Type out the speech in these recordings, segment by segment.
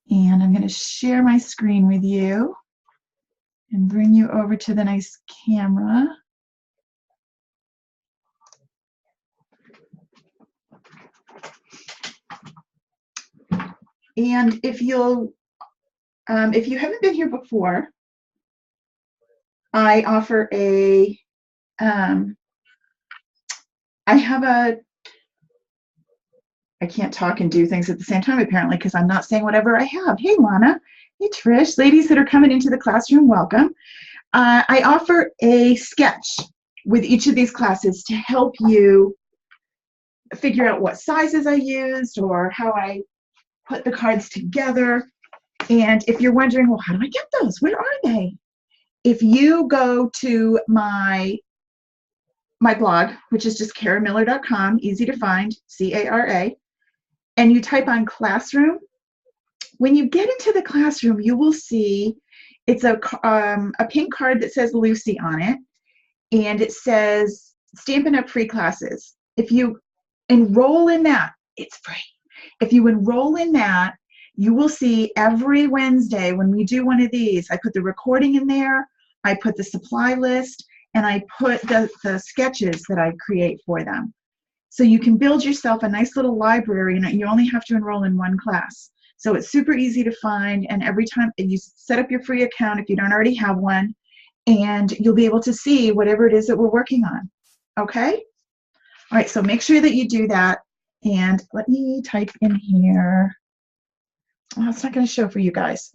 And I'm going to share my screen with you and bring you over to the nice camera. And if you haven't been here before, I offer a, I can't talk and do things at the same time apparently because I'm not saying whatever I have. Hey, Lana. Hey, Trish. Ladies that are coming into the classroom, welcome. I offer a sketch with each of these classes to help you figure out what sizes I used or how I put the cards together. And if you're wondering, well, how do I get those? Where are they? If you go to my blog, which is just caramiller.com, easy to find, C-A-R-A, and you type on classroom, when you get into the classroom, you will see it's a pink card that says Lucy on it, and it says Stampin' Up! Free classes. If you enroll in that, it's free. If you enroll in that, you will see every Wednesday when we do one of these, I put the recording in there, I put the supply list, and I put the sketches that I create for them. So you can build yourself a nice little library, and you only have to enroll in one class. So it's super easy to find, and every time you set up your free account if you don't already have one, and you'll be able to see whatever it is that we're working on. Okay? All right, so make sure that you do that. And let me type in here. Oh, it's not going to show for you guys.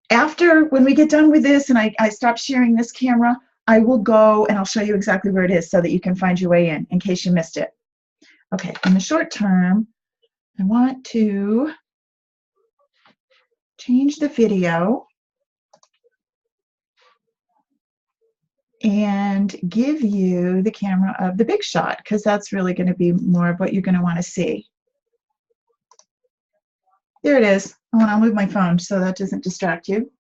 After, when we get done with this and I stop sharing this camera, I will go and I'll show you exactly where it is so that you can find your way in case you missed it. Okay, in the short term, I want to change the video and give you the camera of the big shot because that's really going to be more of what you're going to want to see. There it is. Oh, and I'll move my phone so that doesn't distract you.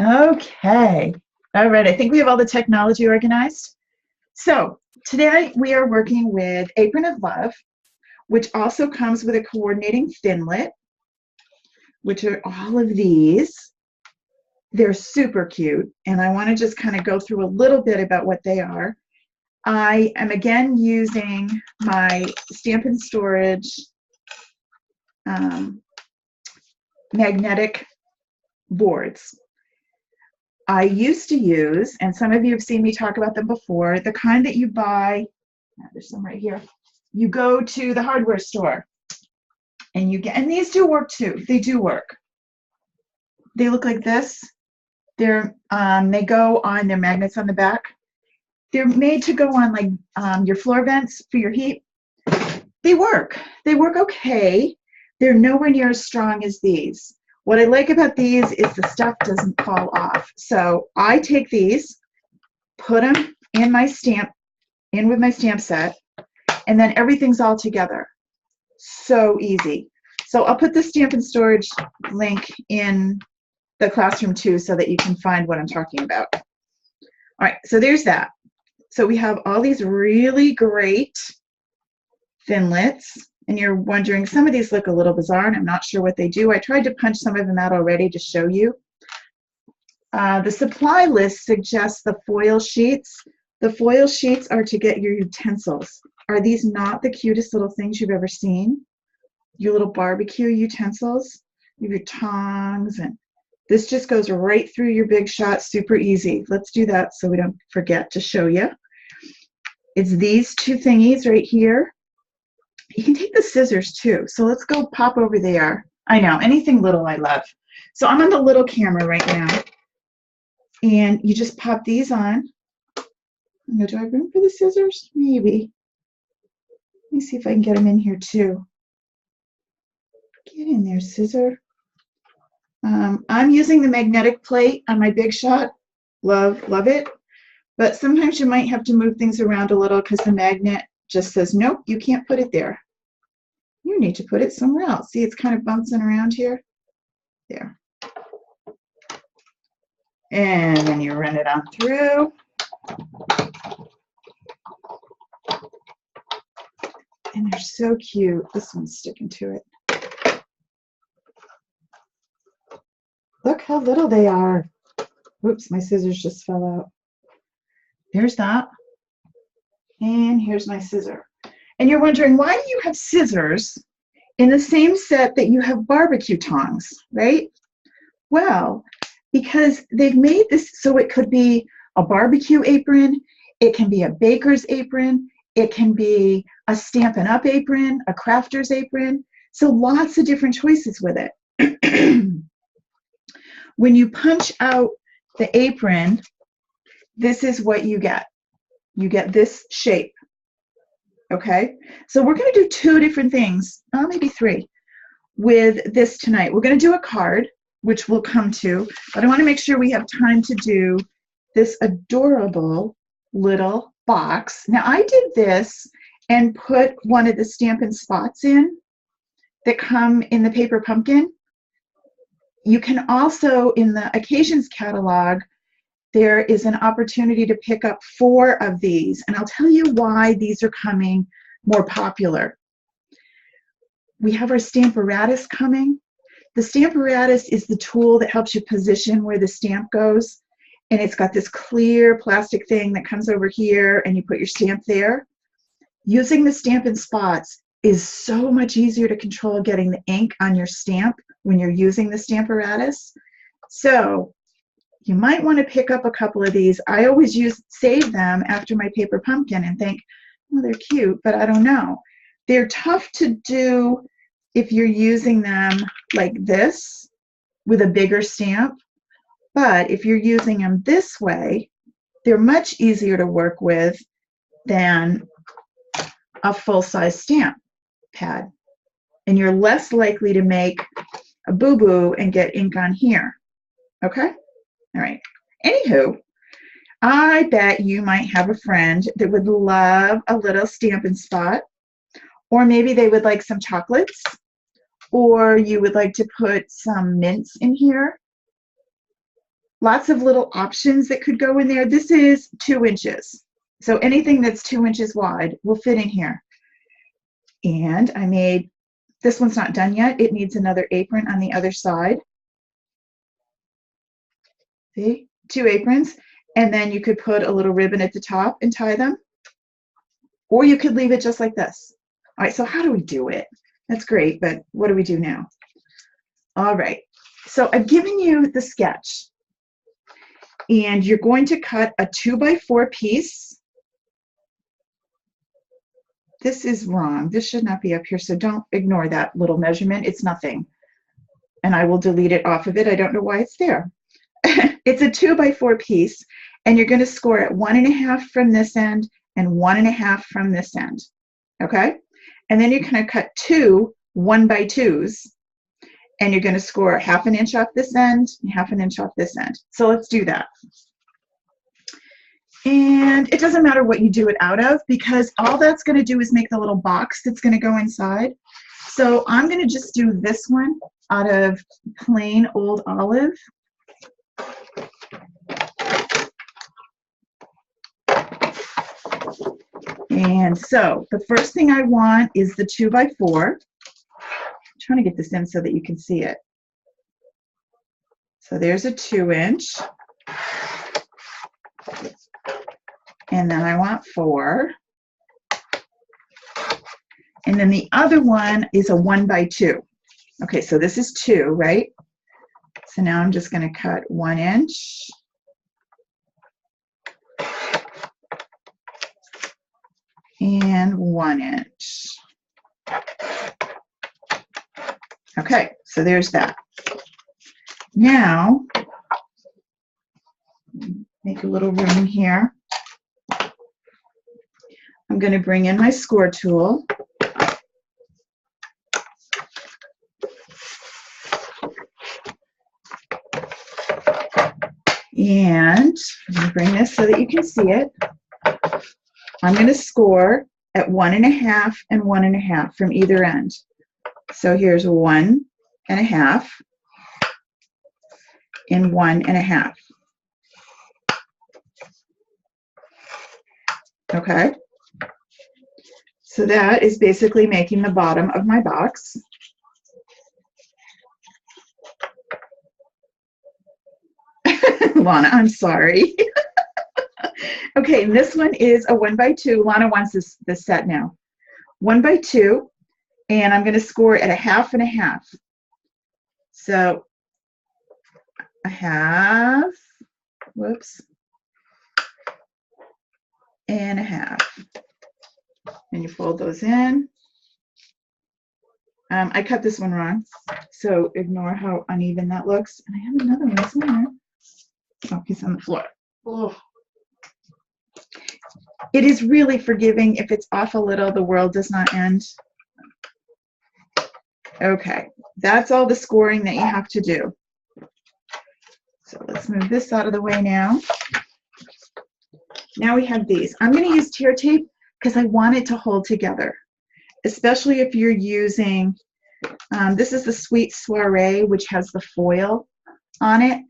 Okay. All right. I think we have all the technology organized. So today we are working with Apron of Love, which also comes with a coordinating thinlet, which are all of these. They're super cute, and I want to just kind of go through a little bit about what they are. I am again using my Stampin' Storage magnetic boards. I used to use, and some of you have seen me talk about them before, the kind that you buy, there's some right here, you go to the hardware store and you get, and these do work too, they do work. They look like this. They go on, they're magnets on the back. They're made to go on like your floor vents for your heat. They work okay. They're nowhere near as strong as these. What I like about these is the stuff doesn't fall off. So I take these, put them in my stamp, in with my stamp set, and then everything's all together. So easy. So I'll put the Stampin' Storage link in the classroom too so that you can find what I'm talking about. All right, so there's that. So we have all these really great thinlets, and you're wondering, some of these look a little bizarre and I'm not sure what they do. I tried to punch some of them out already to show you. The supply list suggests the foil sheets. The foil sheets are to get your utensils. Are these not the cutest little things you've ever seen? Your little barbecue utensils, your tongs, and this just goes right through your big shot, super easy. Let's do that so we don't forget to show you. It's these two thingies right here. You can take the scissors too. So let's go pop over there. I know, anything little I love. So I'm on the little camera right now. And you just pop these on. Do I have room for the scissors? Maybe. Let me see if I can get them in here too. Get in there, scissor. I'm using the magnetic plate on my Big Shot. Love it. But sometimes you might have to move things around a little because the magnet just says, nope, you can't put it there. You need to put it somewhere else. See, it's kind of bouncing around here. There. And then you run it on through. And they're so cute. This one's sticking to it. Look how little they are. Whoops, my scissors just fell out. There's that. And here's my scissor. And you're wondering, why do you have scissors in the same set that you have barbecue tongs, right? Well, because they've made this so it could be a barbecue apron, it can be a baker's apron, it can be a Stampin' Up! Apron, a crafter's apron. So lots of different choices with it. When you punch out the apron, this is what you get. You get this shape. Okay, so we're going to do 2 different things, maybe 3, with this tonight. We're going to do a card, which we'll come to, but I want to make sure we have time to do this adorable little box. Now, I did this and put one of the Stampin' Spots in that come in the paper pumpkin. You can also, in the Occasions catalog, there is an opportunity to pick up 4 of these, and I'll tell you why these are coming more popular. We have our Stamparatus coming. The Stamparatus is the tool that helps you position where the stamp goes, and it's got this clear plastic thing that comes over here, and you put your stamp there. Using the Stampin' Spots is so much easier to control getting the ink on your stamp when you're using the Stamparatus. So you might want to pick up a couple of these. I always save them after my paper pumpkin and think, oh, they're cute, but I don't know. They're tough to do if you're using them like this with a bigger stamp, but if you're using them this way, they're much easier to work with than a full-size stamp pad. And you're less likely to make a boo-boo and get ink on here. Okay? All right. Anywho, I bet you might have a friend that would love a little Stampin' Spot, or maybe they would like some chocolates, or you would like to put some mints in here. Lots of little options that could go in there. This is 2 inches. So anything that's 2 inches wide will fit in here. And I made, this one's not done yet. It needs another apron on the other side. See, 2 aprons, and then you could put a little ribbon at the top and tie them, or you could leave it just like this. All right, so how do we do it? That's great, but what do we do now? All right, so I've given you the sketch, and you're going to cut a 2x4 piece. This is wrong. This should not be up here, so don't ignore that little measurement. It's nothing, and I will delete it off of it. I don't know why it's there. It's a 2x4 piece, and you're going to score at 1.5 from this end and 1.5 from this end. Okay? And then you're going to cut 2 1x2s, and you're going to score 1/2 inch off this end and 1/2 inch off this end. So let's do that. And it doesn't matter what you do it out of, because all that's going to do is make the little box that's going to go inside. So I'm going to just do this one out of plain old olive. And so the first thing I want is the 2x4. I'm trying to get this in so that you can see it. So there's a 2 inch. And then I want 4. And then the other one is a 1x2. Okay, so this is 2, right? So now I'm just going to cut 1 inch. And 1 inch. Okay, so there's that. Now, make a little room here. I'm going to bring in my score tool. And I'm going to bring this so that you can see it. I'm going to score at 1.5 and 1.5 from either end. So here's 1.5 and 1.5. Okay. So that is basically making the bottom of my box. Lana, I'm sorry. Okay, and this one is a 1x2. Lana wants this set now. 1x2, and I'm going to score it at a half and a half. So a half, whoops, and a half. And you fold those in. I cut this one wrong, so ignore how uneven that looks. And I have another one somewhere. Oh, he's on the floor. Oh. It is really forgiving. If it's off a little, the world does not end. Okay, that's all the scoring that you have to do. So let's move this out of the way now. Now we have these. I'm going to use tear tape because I want it to hold together, especially if you're using, this is the Sweet Soiree, which has the foil on it,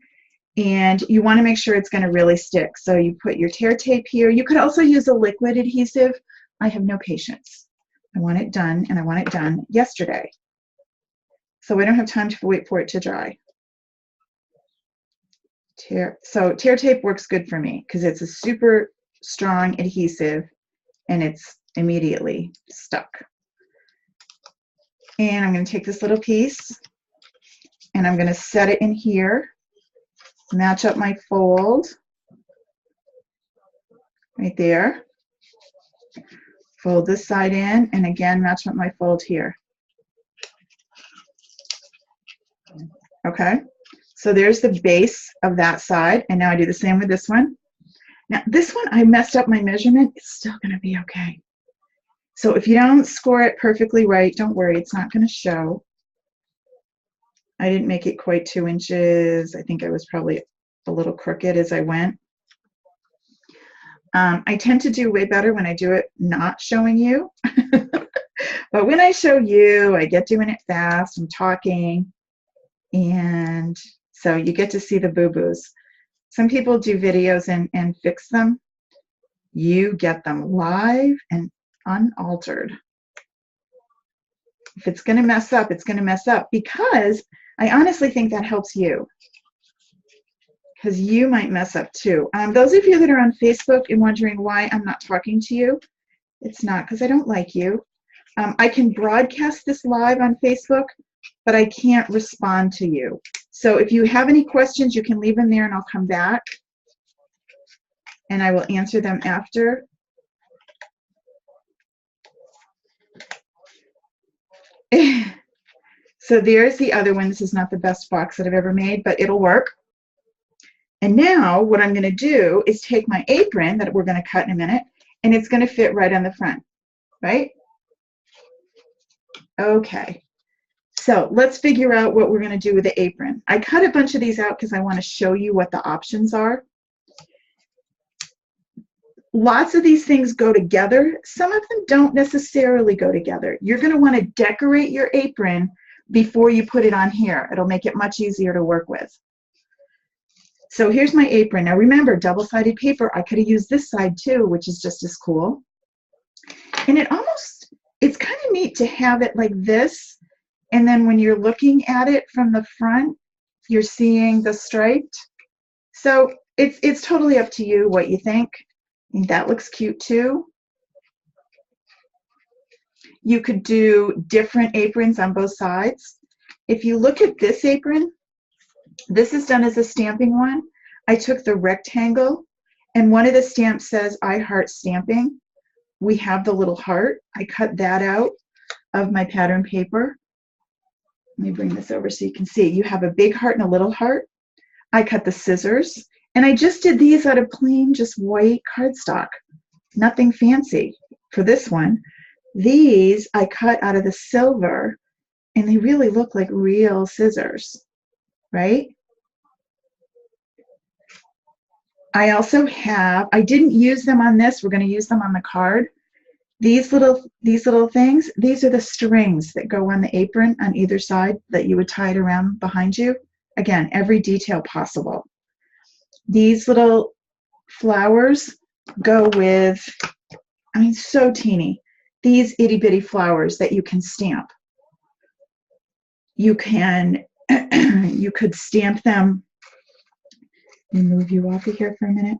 and you want to make sure it's going to really stick. So you put your tear tape here. You could also use a liquid adhesive. I have no patience. I want it done, and I want it done yesterday. So we don't have time to wait for it to dry. So tear tape works good for me because it's a super strong adhesive and it's immediately stuck. And I'm going to take this little piece and I'm going to set it in here, match up my fold right there, fold this side in, and again match up my fold here. Okay, so there's the base of that side, and now I do the same with this one. Now this one I messed up my measurement. It's still going to be okay. So if you don't score it perfectly right, don't worry, it's not going to show. I didn't make it quite 2 inches. I think I was probably a little crooked as I went. I tend to do way better when I do it not showing you. But when I show you, I get doing it fast, I'm talking, and so you get to see the boo-boos. Some people do videos and fix them. You get them live and unaltered. If it's going to mess up, it's going to mess up, because I honestly think that helps you, because you might mess up too. Those of you that are on Facebook and wondering why I'm not talking to you, it's not because I don't like you. I can broadcast this live on Facebook, but I can't respond to you. So if you have any questions, you can leave them there and I'll come back and I will answer them after. So there's the other one. This is not the best box that I've ever made, but it'll work. And now what I'm going to do is take my apron that we're going to cut in a minute, and it's going to fit right on the front, right? Okay. So let's figure out what we're going to do with the apron. I cut a bunch of these out because I want to show you what the options are. Lots of these things go together. Some of them don't necessarily go together. You're going to want to decorate your apron before you put it on here. It'll make it much easier to work with. So here's my apron. Now remember, double-sided paper, I could have used this side too, which is just as cool. And it's kind of neat to have it like this. And then when you're looking at it from the front, you're seeing the striped. So it's totally up to you what you think. I think that looks cute too. You could do different aprons on both sides. If you look at this apron, this is done as a stamping one. I took the rectangle, and one of the stamps says, I heart stamping. We have the little heart. I cut that out of my pattern paper. Let me bring this over so you can see. You have a big heart and a little heart. I cut the scissors, and I just did these out of plain, just white cardstock. Nothing fancy for this one. These I cut out of the silver, and they really look like real scissors, right? I also have, I didn't use them on this, we're going to use them on the card. These little things, these are the strings that go on the apron on either side that you would tie it around behind you. Again, every detail possible. These little flowers go with, I mean, so teeny. these itty bitty flowers that you can stamp. You can, you could stamp them. Let me move you off of here for a minute.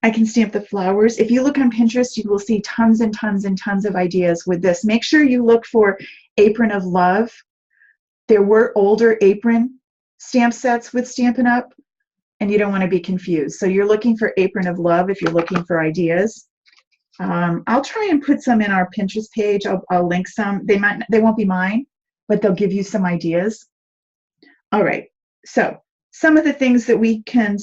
I can stamp the flowers. If you look on Pinterest, you will see tons and tons and tons of ideas with this. Make sure you look for Apron of Love. There were older apron stamp sets with Stampin' Up, and you don't want to be confused. So you're looking for Apron of Love if you're looking for ideas. I'll try and put some in our Pinterest page. I'll link some. They won't be mine, but they'll give you some ideas. All right. So some of the things that we can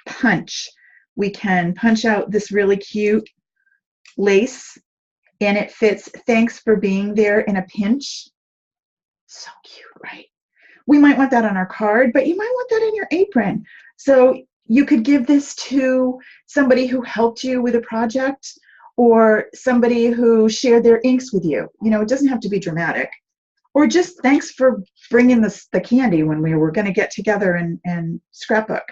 punch. We can punch out this really cute lace, and it fits "Thanks for being there" in a pinch. So cute, right? We might want that on our card, but you might want that in your apron. So you could give this to somebody who helped you with a project, or somebody who shared their inks with you. You know, it doesn't have to be dramatic. Or just "Thanks for bringing the candy when we were going to get together and scrapbook."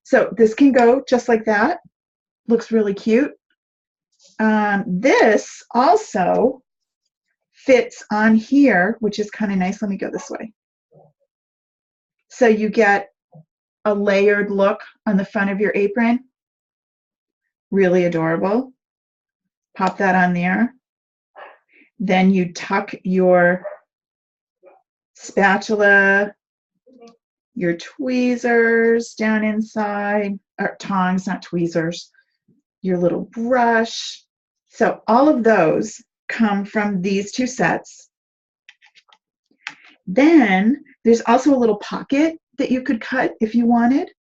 So this can go just like that. Looks really cute. This also fits on here, which is kind of nice. Let me go this way. So you get a layered look on the front of your apron. Really adorable. Pop that on there. Then you tuck your spatula, your tweezers down inside, or tongs, not tweezers, your little brush. So all of those come from these two sets. Then there's also a little pocket that you could cut if you wanted,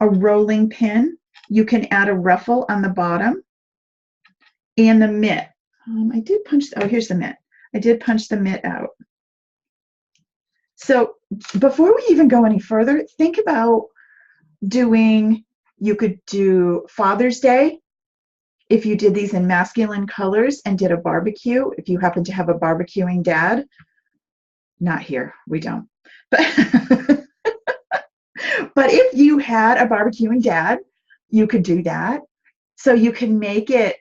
a rolling pin. You can add a ruffle on the bottom, and the mitt. I did punch, oh, here's the mitt. I did punch the mitt out. So before we even go any further, think about doing, you could do Father's Day if you did these in masculine colors and did a barbecue, if you happen to have a barbecuing dad. Not here, we don't. But, but if you had a barbecuing dad, you could do that. So you can make it,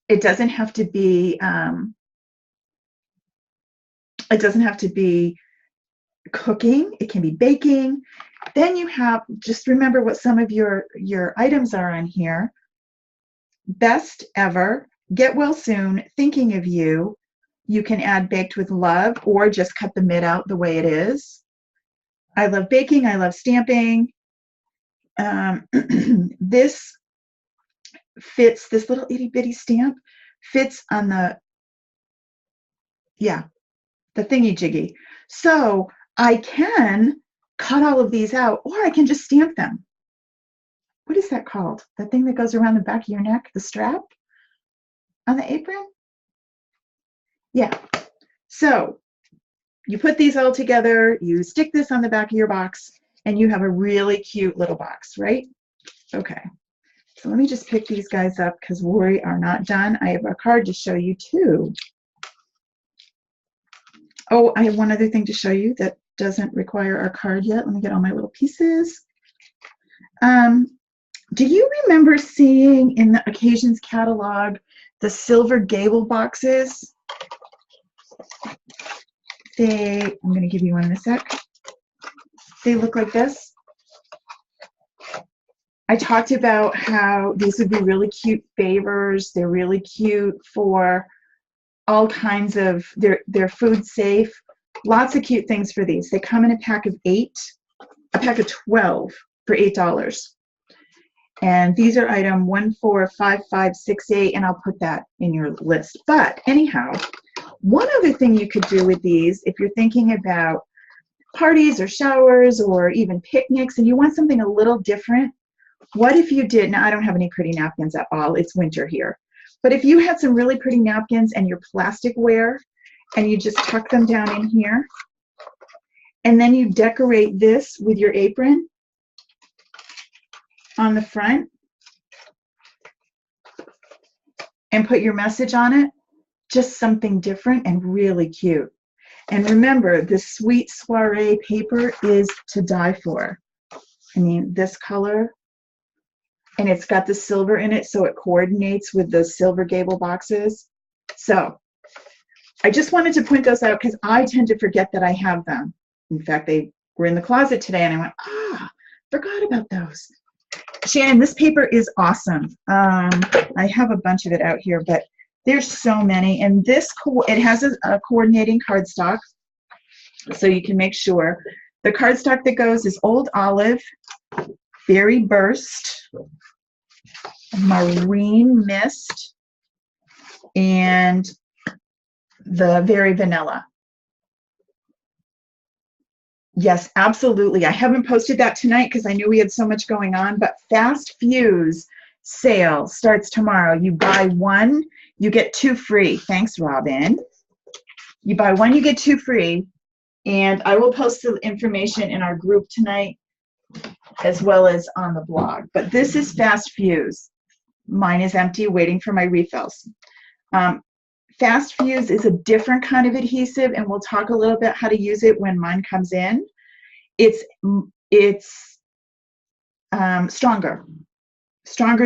it doesn't have to be cooking, it can be baking. Then you have, just remember what some of your items are on here. Best ever, get well soon, thinking of you. You can add baked with love, or just cut the mitt out the way it is. I love baking, I love stamping. This fits, this little itty bitty stamp fits on the, yeah, the thingy jiggy. So I can cut all of these out, or I can just stamp them. What is that called? That thing that goes around the back of your neck, the strap on the apron? Yeah. So you put these all together, you stick this on the back of your box, and you have a really cute little box, right? Okay. So let me just pick these guys up because we are not done. I have a card to show you too. Oh, I have one other thing to show you that doesn't require our card yet. Let me get all my little pieces. Do you remember seeing in the Occasions catalog the silver gable boxes? I'm going to give you one in a sec. They look like this. I talked about how these would be really cute favors. They're really cute for all kinds of, they're food safe. Lots of cute things for these. They come in a pack of 8, a pack of 12 for $8. And these are item 145568, and I'll put that in your list. But anyhow, one other thing you could do with these, if you're thinking about parties or showers or even picnics and you want something a little different, what if you did, now I don't have any pretty napkins at all, it's winter here, but if you had some really pretty napkins and your plasticware and you just tuck them down in here, and then you decorate this with your apron on the front and put your message on it, just something different and really cute. And remember, this sweet soiree paper is to die for. I mean, this color, and it's got the silver in it, so it coordinates with the silver gable boxes. So I just wanted to point those out because I tend to forget that I have them. In fact, they were in the closet today and I went, forgot about those. Shannon, this paper is awesome. I have a bunch of it out here, but there's so many. And this, it has a coordinating cardstock, so you can make sure. The cardstock that goes is Old Olive, Berry Burst, Marine Mist, and the Very Vanilla. Yes, absolutely. I haven't posted that tonight because I knew we had so much going on, but Fast Fuse sale starts tomorrow. You buy one, you get two free. Thanks, Robin. You buy one, you get two free. And I will post the information in our group tonight as well as on the blog. But this is Fast Fuse. Mine is empty, waiting for my refills. Fast Fuse is a different kind of adhesive, and we'll talk a little bit how to use it when mine comes in. It's stronger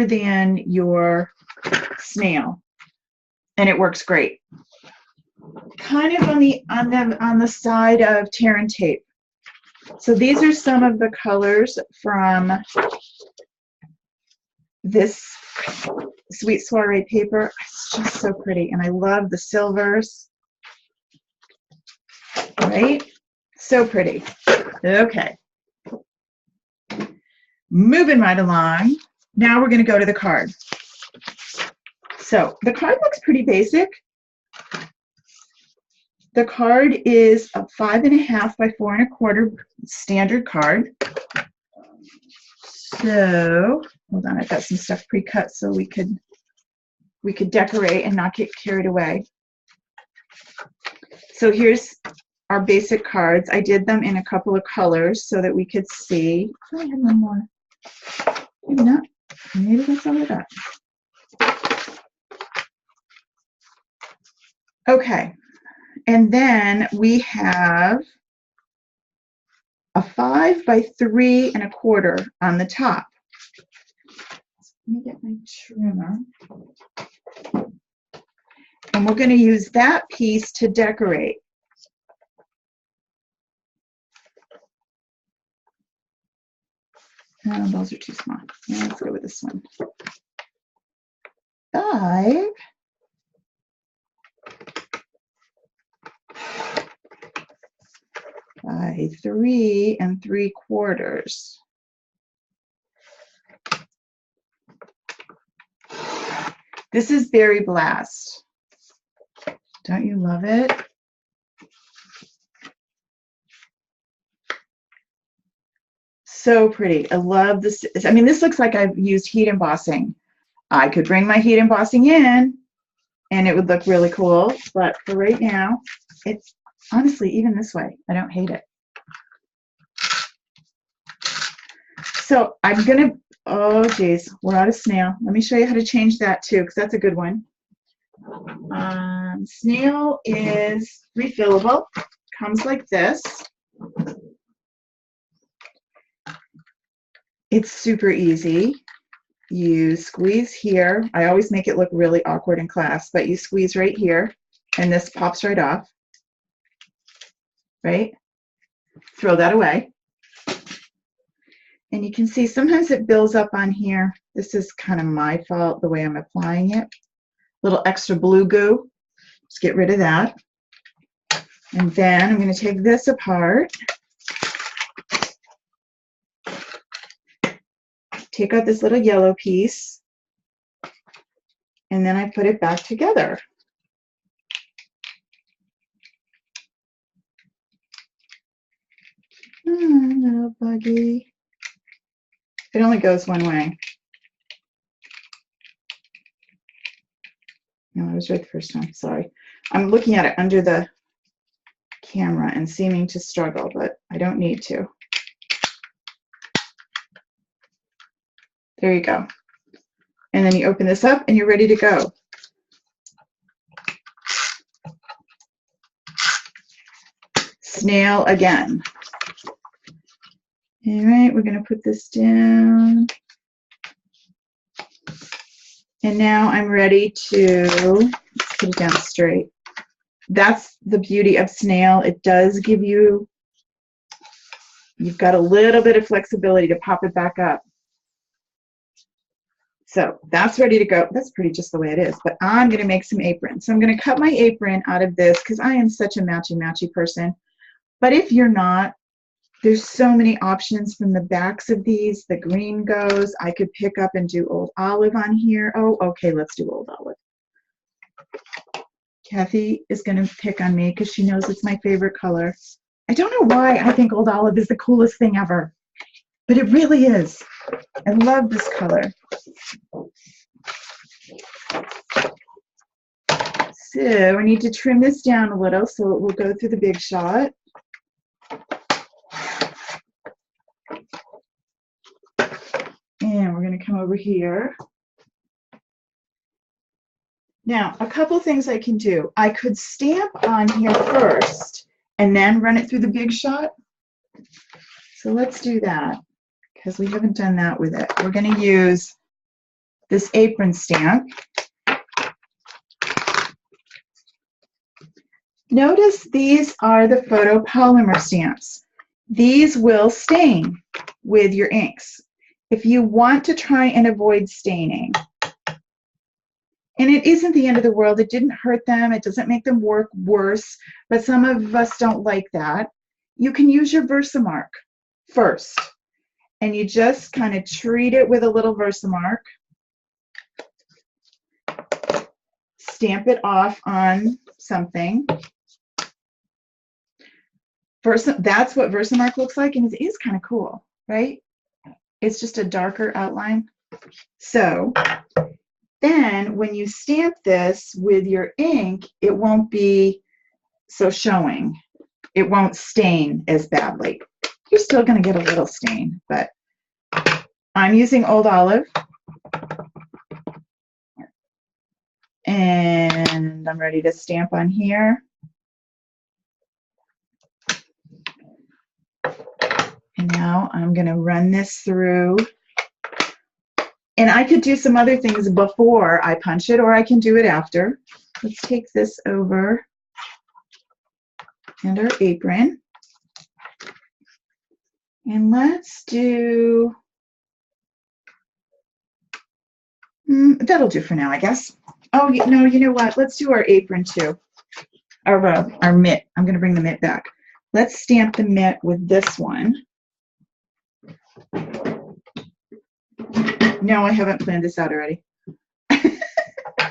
than your snail, and it works great. Kind of on the side of tear and tape. So these are some of the colors from this Sweet Soiree paper. It's just so pretty, and I love the silvers. Right? So pretty. Okay. Moving right along. Now we're going to go to the card. So the card looks pretty basic. The card is a 5.5 by 4 1/4 standard card. So hold on, I've got some stuff pre-cut so we could decorate and not get carried away. So here's our basic cards. I did them in a couple of colors so that we could see. Oh, I have one more. Maybe not. Maybe that's all I got. Okay. And then we have a 5 by 3 1/4 on the top. Let me get my trimmer. And we're going to use that piece to decorate. Oh, those are too small. Yeah, let's go with this one. 5 by 3 3/4. This is Berry Blast. Don't you love it? So pretty. I love this. I mean, this looks like I've used heat embossing. I could bring my heat embossing in and it would look really cool, but for right now, it's honestly, even this way, I don't hate it. So I'm gonna, oh geez, we're out of snail. Let me show you how to change that too, because that's a good one. Snail is refillable, comes like this. It's super easy. You squeeze here. I always make it look really awkward in class, but you squeeze right here and this pops right off, right? Throw that away. And you can see sometimes it builds up on here. This is kind of my fault, the way I'm applying it. Little extra blue goo. Just get rid of that. And then I'm going to take this apart. Take out this little yellow piece. And then I put it back together. Little buggy. It only goes one way. No, I was right the first time. Sorry. I'm looking at it under the camera and seeming to struggle, but I don't need to. There you go. And then you open this up and you're ready to go. Snail again. All right, we're going to put this down. And now I'm ready to, let's put it down straight. That's the beauty of snail. It does give you, you've got a little bit of flexibility to pop it back up. So that's ready to go. That's pretty just the way it is, but I'm going to make some aprons. So I'm going to cut my apron out of this because I am such a matchy person. But if you're not, there's so many options from the backs of these. The green goes. I could pick up and do old olive on here. Oh, okay, let's do old olive. Kathy is going to pick on me because she knows it's my favorite color. I don't know why I think old olive is the coolest thing ever, but it really is. I love this color. So I need to trim this down a little so it will go through the big shot. And we're going to come over here. Now, a couple things I can do. I could stamp on here first and then run it through the big shot. So let's do that because we haven't done that with it. We're going to use this apron stamp. Notice these are the photopolymer stamps. These will stain with your inks. If you want to try and avoid staining, and it isn't the end of the world, it didn't hurt them, it doesn't make them work worse, but some of us don't like that, you can use your Versamark first. And you just kind of treat it with a little Versamark. Stamp it off on something. That's what Versamark looks like, and it is kind of cool, right? It's just a darker outline. So then when you stamp this with your ink, it won't be so showing. It won't stain as badly. You're still going to get a little stain, but I'm using old olive. And I'm ready to stamp on here. And now I'm going to run this through. And I could do some other things before I punch it, or I can do it after. Let's take this over and our apron. And let's do, that'll do for now, I guess. Oh, no, you know what? Let's do our apron too. Our mitt. I'm going to bring the mitt back. Let's stamp the mitt with this one. No, I haven't planned this out already.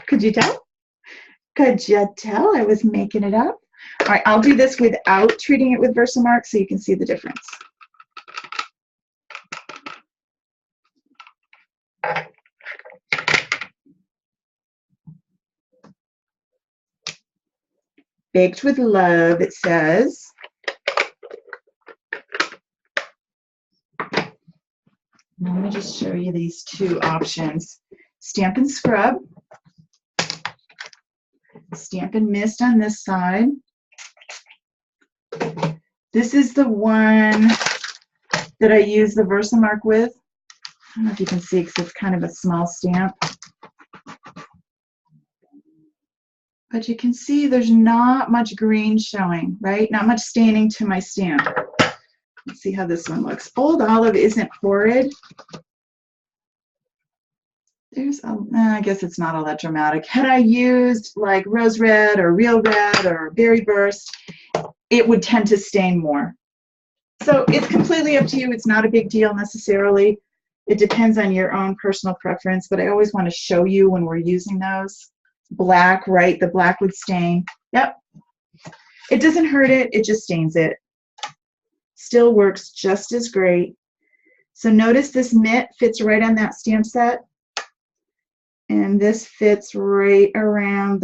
Could you tell? Could you tell I was making it up? All right, I'll do this without treating it with Versamark so you can see the difference. Baked with love, it says. Let me just show you these two options. Stamp and scrub. Stamp and mist on this side. This is the one that I use the Versamark with. I don't know if you can see because it's kind of a small stamp. But you can see there's not much green showing, right? Not much staining to my stamp. Let's see how this one looks. Old olive isn't horrid. There's, I guess it's not all that dramatic. Had I used like rose red or real red or berry burst, it would tend to stain more. So it's completely up to you. It's not a big deal necessarily. It depends on your own personal preference, but I always want to show you when we're using those. Black, right? The black would stain. Yep. It doesn't hurt it. It just stains it. Still works just as great. So notice this mitt fits right on that stamp set. And this fits right around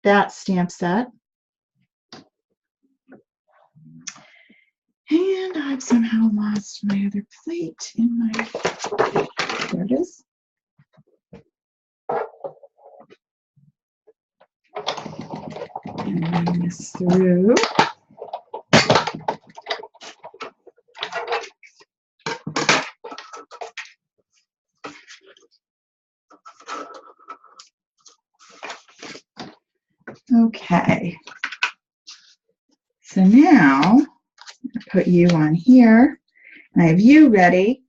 that stamp set. And I've somehow lost my other plate in my, there it is. And run this through. Okay. So now I'll put you on here, and I have you ready.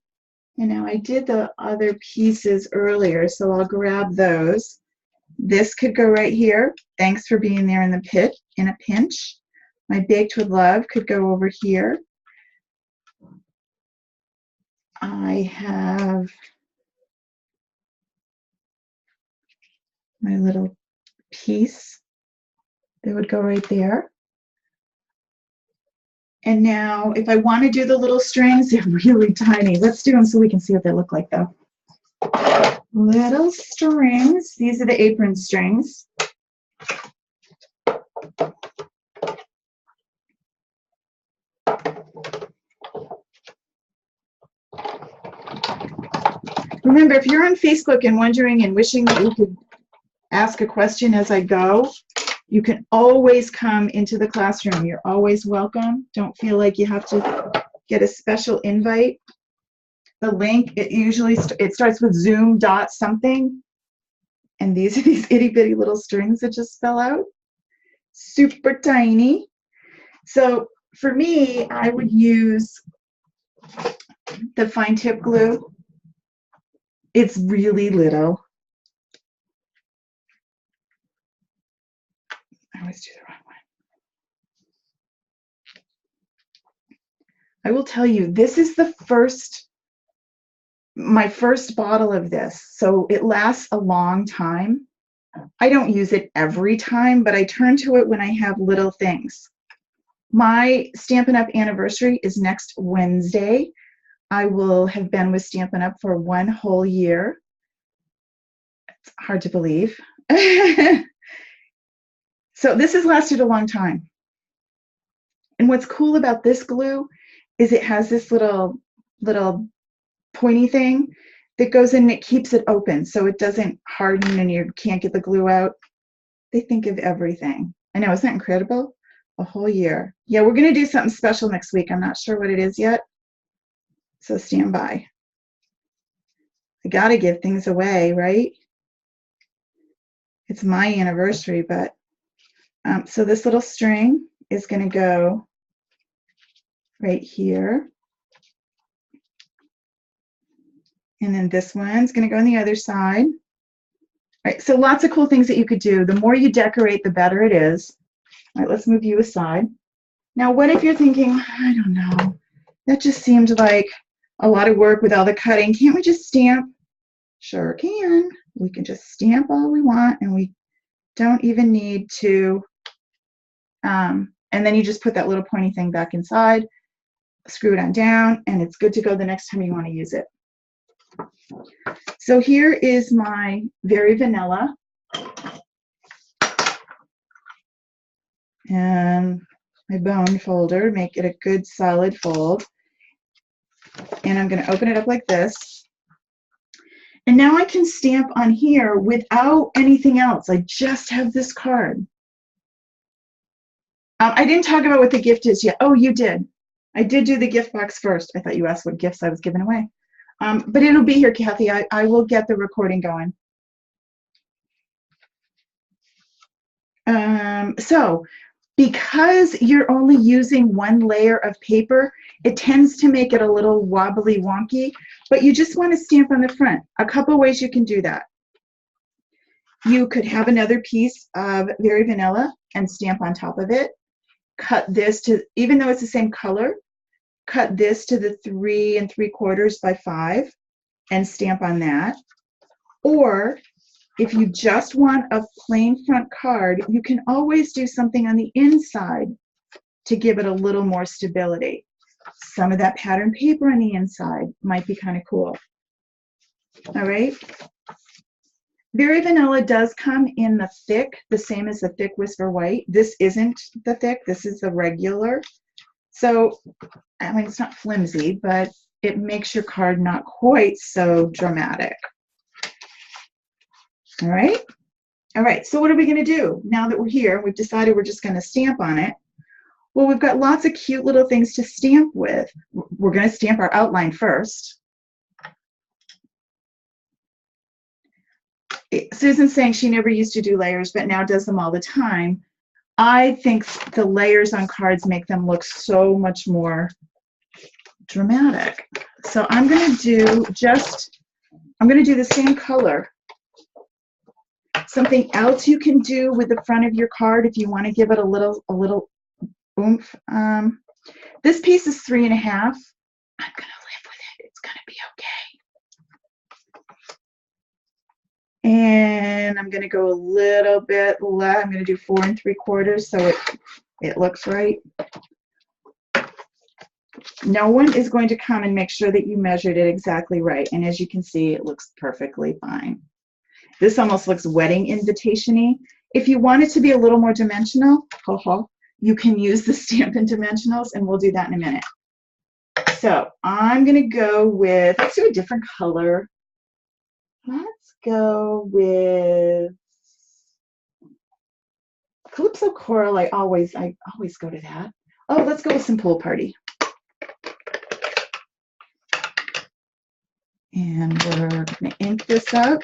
And now I did the other pieces earlier, so I'll grab those. This could go right here. Thanks for being there in the pit in a pinch. My Baked with Love could go over here. I have my little piece that would go right there. And now if I want to do the little strings, they're really tiny. Let's do them so we can see what they look like though. Little strings. These are the apron strings. Remember, if you're on Facebook and wondering and wishing that you could ask a question as I go, you can always come into the classroom. You're always welcome. Don't feel like you have to get a special invite. The link, it starts with Zoom dot something, and these are these itty bitty little strings that just fell out. Super tiny. So for me, I would use the fine tip glue. It's really little. I always do the wrong one. I will tell you, this is my first bottle of this, so it lasts a long time. I don't use it every time, but I turn to it when I have little things. My Stampin' Up! Anniversary is next Wednesday. I will have been with Stampin' Up! For 1 whole year. It's hard to believe. So this has lasted a long time. And what's cool about this glue is it has this little pointy thing that goes in and it keeps it open so it doesn't harden and you can't get the glue out. They think of everything. I know, isn't that incredible? A whole year. Yeah, we're going to do something special next week. I'm not sure what it is yet, so stand by. I got to give things away, right? It's my anniversary, but so this little string is going to go right here. And then this one's going to go on the other side. All right, so lots of cool things that you could do. The more you decorate, the better it is. All right, let's move you aside. Now, what if you're thinking, I don't know, that just seemed like a lot of work with all the cutting. Can't we just stamp? Sure can. We can just stamp all we want, and we don't even need to. And then you just put that little pointy thing back inside, screw it on down, and it's good to go the next time you want to use it. So here is my Very Vanilla. And my bone folder, make it a good solid fold. And I'm going to open it up like this. And now I can stamp on here without anything else. I just have this card. I didn't talk about what the gift is yet. Oh, you did. I did do the gift box first. I thought you asked what gifts I was giving away. But it'll be here, Kathy. I will get the recording going. So because you're only using one layer of paper, it tends to make it a little wobbly wonky, but you just want to stamp on the front. A couple ways you can do that. You could have another piece of Very Vanilla and stamp on top of it. Cut this to, even though it's the same color, cut this to the 3 3/4 by 5 and stamp on that. Or if you just want a plain front card, you can always do something on the inside to give it a little more stability. Some of that pattern paper on the inside might be kind of cool. All right. Very Vanilla does come in the thick, the same as the thick Whisper White. This isn't the thick, this is the regular. So, I mean, it's not flimsy, but it makes your card not quite so dramatic. All right. All right, so what are we going to do now that we're here? We've decided we're just going to stamp on it. Well, we've got lots of cute little things to stamp with. We're going to stamp our outline first. Susan's saying she never used to do layers, but now does them all the time. I think the layers on cards make them look so much more dramatic. So I'm going to do the same color. Something else you can do with the front of your card if you want to give it a little oomph. This piece is 3.5. I'm going to live with it. It's going to be okay. And I'm going to go a little bit less. I'm going to do 4 3/4 so it looks right. No one is going to come and make sure that you measured it exactly right. And as you can see, it looks perfectly fine. This almost looks wedding invitation-y. If you want it to be a little more dimensional, you can use the Stampin' Dimensionals, and we'll do that in a minute. So I'm going to go with, let's do a different color. Let's go with Calypso Coral. I always go to that. Oh, let's go with some Pool Party. And we're going to ink this up.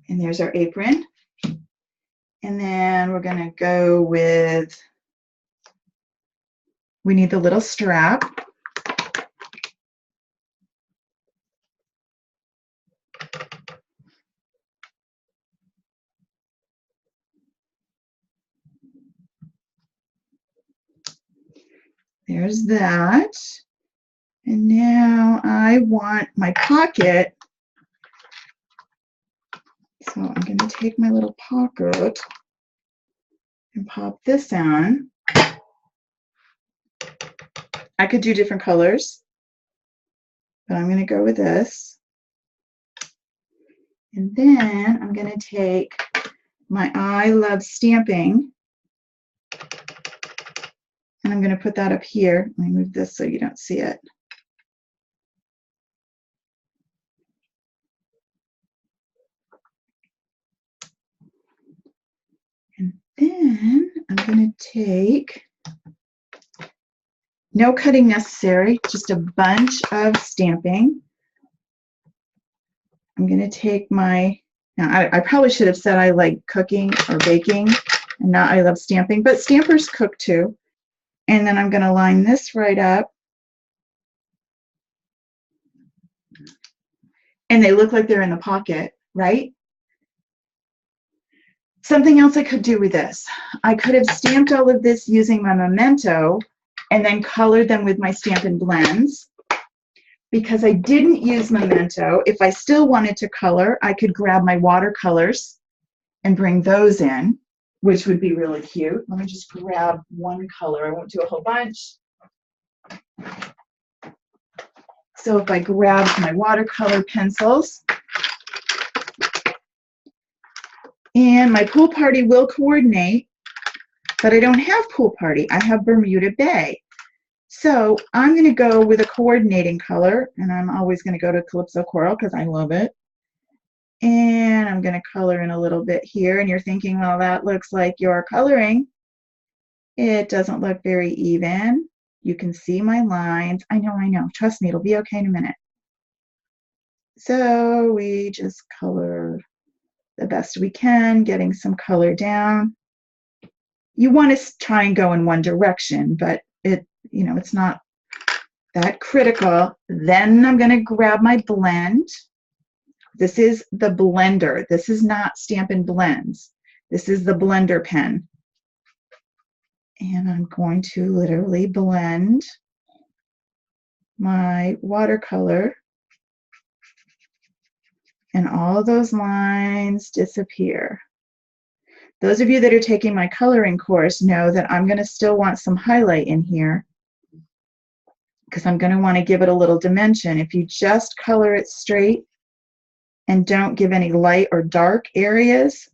And there's our apron. And then we're going to go with, we need the little strap. There's that. And now I want my pocket. So I'm going to take my little pocket and pop this on. I could do different colors, but I'm going to go with this. And then I'm going to take my I Love Stamping, and I'm going to put that up here. Let me move this so you don't see it. And then I'm going to take, no cutting necessary, just a bunch of stamping. I'm going to take my, now I probably should have said I like cooking or baking and not I love stamping, but stampers cook too. And then I'm going to line this right up. And they look like they're in the pocket, right? Something else I could do with this. I could have stamped all of this using my Memento and then colored them with my Stampin' Blends. Because I didn't use Memento, if I still wanted to color, I could grab my watercolors and bring those in, which would be really cute. Let me just grab one color. I won't do a whole bunch. So if I grab my watercolor pencils, and my Pool Party will coordinate, but I don't have Pool Party. I have Bermuda Bay. So I'm going to go with a coordinating color, and I'm always going to go to Calypso Coral because I love it. And I'm going to color in a little bit here, and you're thinking, well, that looks like you're coloring. It doesn't look very even. You can see my lines. I know. Trust me, it'll be okay in a minute. So we just color the best we can, getting some color down. You want to try and go in one direction, but it's not that critical. Then I'm going to grab my blend. This is the blender. This is not Stampin' Blends. This is the blender pen. And I'm going to literally blend my watercolor, and all those lines disappear. Those of you that are taking my coloring course know that I'm going to still want some highlight in here because I'm going to want to give it a little dimension. If you just color it straight and don't give any light or dark areas,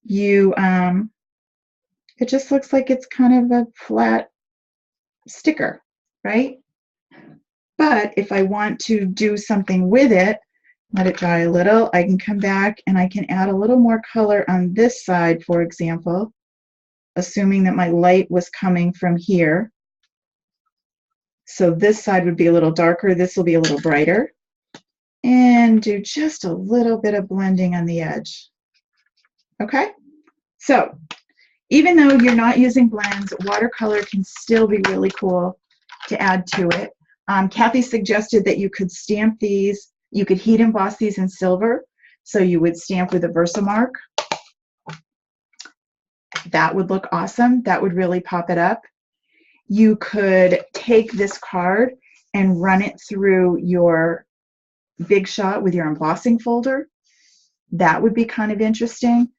it just looks like it's kind of a flat sticker, right? But if I want to do something with it, let it dry a little, I can come back and I can add a little more color on this side, for example, assuming that my light was coming from here. So this side would be a little darker. This will be a little brighter. And do just a little bit of blending on the edge. Okay? So even though you're not using blends, watercolor can still be really cool to add to it. Kathy suggested that you could stamp these, you could heat emboss these in silver. So you would stamp with a Versamark. That would look awesome. That would really pop it up. You could take this card and run it through your Big Shot with your embossing folder. That would be kind of interesting.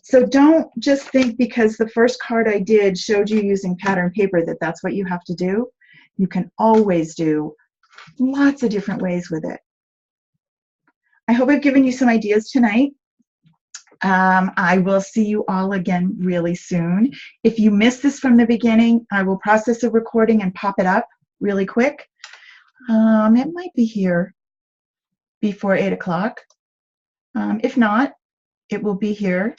So don't just think because the first card I did showed you using pattern paper that that's what you have to do. You can always do lots of different ways with it. I hope I've given you some ideas tonight. I will see you all again really soon. If you missed this from the beginning, I will process a recording and pop it up really quick. It might be here before 8 o'clock. If not, it will be here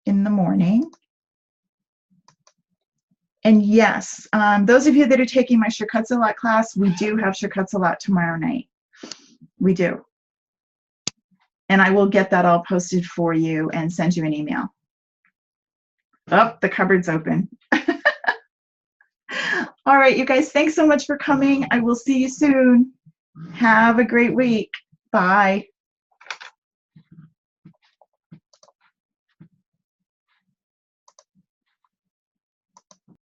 in the morning. And yes, those of you that are taking my Shirkuts-a-Lot class, we do have Shirkuts-a-Lot tomorrow night. We do. And I will get that all posted for you and send you an email. Oh, the cupboard's open. All right, you guys, thanks so much for coming. I will see you soon. Have a great week. Bye.